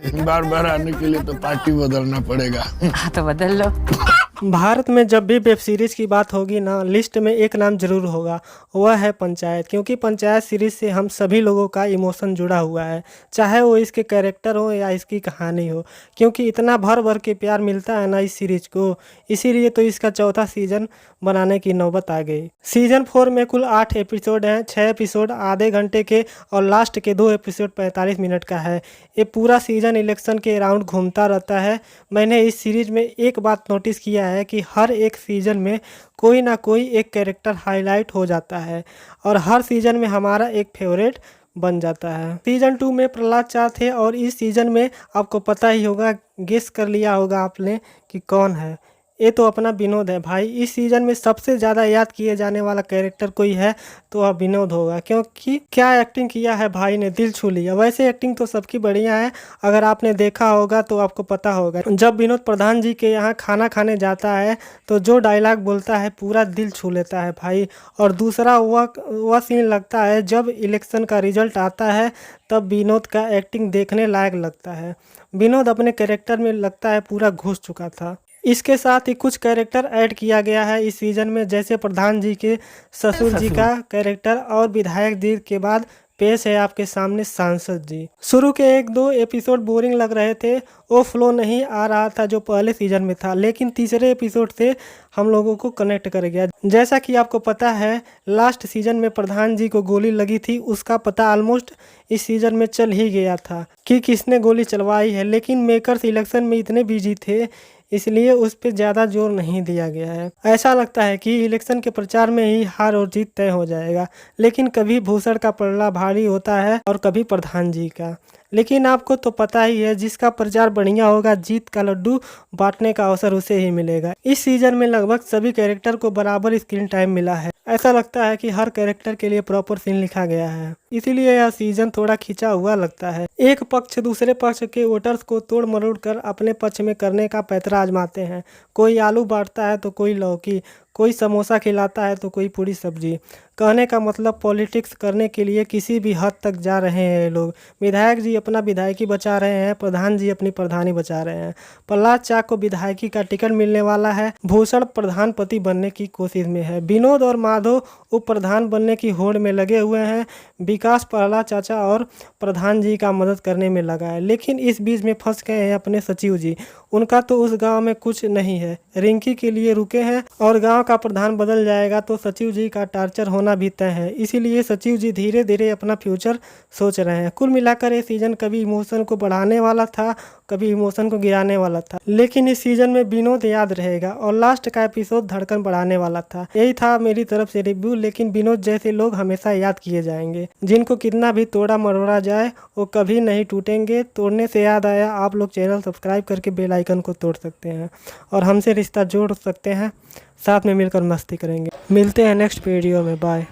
बार बार आने के लिए तो पार्टी बदलना पड़ेगा। हाँ तो बदल लो। भारत में जब भी वेब सीरीज़ की बात होगी ना, लिस्ट में एक नाम ज़रूर होगा, वह है पंचायत। क्योंकि पंचायत सीरीज़ से हम सभी लोगों का इमोशन जुड़ा हुआ है, चाहे वो इसके कैरेक्टर हो या इसकी कहानी हो। क्योंकि इतना भर भर के प्यार मिलता है ना इस सीरीज़ को, इसीलिए तो इसका चौथा सीज़न बनाने की नौबत आ गई। सीज़न 4 में कुल 8 एपिसोड हैं, 6 एपिसोड आधे घंटे के और लास्ट के 2 एपिसोड 45 मिनट का है। ये पूरा सीज़न इलेक्शन के अराउंड घूमता रहता है। मैंने इस सीरीज़ में एक बात नोटिस किया है कि हर एक सीज़न में कोई ना कोई एक कैरेक्टर हाईलाइट हो जाता है और हर सीज़न में हमारा एक फेवरेट बन जाता है। सीज़न 2 में प्रहलाद चा थे और इस सीज़न में आपको पता ही होगा, गेस कर लिया होगा आपने कि कौन है। ये तो अपना विनोद है भाई। इस सीज़न में सबसे ज़्यादा याद किए जाने वाला कैरेक्टर कोई है तो वह विनोद होगा, क्योंकि क्या एक्टिंग किया है भाई ने, दिल छू लिया। वैसे एक्टिंग तो सबकी बढ़िया है, अगर आपने देखा होगा तो आपको पता होगा। जब विनोद प्रधान जी के यहाँ खाना खाने जाता है तो जो डायलॉग बोलता है पूरा दिल छू लेता है भाई। और दूसरा वह सीन लगता है जब इलेक्शन का रिजल्ट आता है, तब विनोद का एक्टिंग देखने लायक लगता है। विनोद अपने कैरेक्टर में लगता है पूरा घुस चुका था। इसके साथ ही कुछ कैरेक्टर ऐड किया गया है इस सीज़न में, जैसे प्रधान जी के ससुर जी का कैरेक्टर और विधायक जी के बाद पेश है आपके सामने सांसद जी। शुरू के 1-2 एपिसोड बोरिंग लग रहे थे, वो फ्लो नहीं आ रहा था जो पहले सीज़न में था, लेकिन तीसरे एपिसोड से हम लोगों को कनेक्ट कर गया। जैसा कि आपको पता है, लास्ट सीज़न में प्रधान जी को गोली लगी थी, उसका पता ऑलमोस्ट इस सीज़न में चल ही गया था कि किसने गोली चलवाई है। लेकिन मेकर्स इलेक्शन में इतने बिजी थे, इसलिए उस पर ज़्यादा जोर नहीं दिया गया है। ऐसा लगता है कि इलेक्शन के प्रचार में ही हार और जीत तय हो जाएगा, लेकिन कभी भूषण का पलड़ा भारी होता है और कभी प्रधान जी का। लेकिन आपको तो पता ही है, जिसका प्रचार बढ़िया होगा, जीत का लड्डू बांटने का अवसर उसे ही मिलेगा। इस सीज़न में लगभग सभी कैरेक्टर को बराबर स्क्रीन टाइम मिला है। ऐसा लगता है कि हर कैरेक्टर के लिए प्रॉपर सीन लिखा गया है, इसीलिए यह सीज़न थोड़ा खिंचा हुआ लगता है। एक पक्ष दूसरे पक्ष के वोटर्स को तोड़ मरोड़ कर अपने पक्ष में करने का पैंतरा आजमाते हैं। कोई आलू बांटता है तो कोई लौकी, कोई समोसा खिलाता है तो कोई पूरी सब्जी। कहने का मतलब पॉलिटिक्स करने के लिए किसी भी हद तक जा रहे हैं ये लोग। विधायक जी अपना विधायकी बचा रहे हैं, प्रधान जी अपनी प्रधानी बचा रहे हैं। प्रहलाद चा को विधायकी का टिकट मिलने वाला है, भूषण प्रधानपति बनने की कोशिश में है, विनोद और माधव उप प्रधान बनने की होड़ में लगे हुए हैं, विकास प्रहलाद चाचा और प्रधान जी का मदद करने में लगा है। लेकिन इस बीच में फंस गए हैं अपने सचिव जी। उनका तो उस गांव में कुछ नहीं है, रिंकी के लिए रुके हैं और गांव का प्रधान बदल जाएगा तो सचिव जी का टार्चर होना भी तय है। इसीलिए सचिव जी धीरे धीरे अपना फ्यूचर सोच रहे हैं। कुल मिलाकर ये सीज़न कभी इमोशन को बढ़ाने वाला था, कभी इमोशन को गिराने वाला था, लेकिन इस सीज़न में विनोद याद रहेगा और लास्ट का एपिसोड धड़कन बढ़ाने वाला था। यही था मेरी तरफ से रिव्यू, लेकिन विनोद जैसे लोग हमेशा याद किए जाएंगे। जिनको कितना भी तोड़ा मरोड़ा जाए वो कभी नहीं टूटेंगे। तोड़ने से याद आया, आप लोग चैनल सब्सक्राइब करके बेल आइकन को तोड़ सकते हैं और हमसे रिश्ता जोड़ सकते हैं, साथ में मिलकर मस्ती करेंगे। मिलते हैं नेक्स्ट वीडियो में, बाय।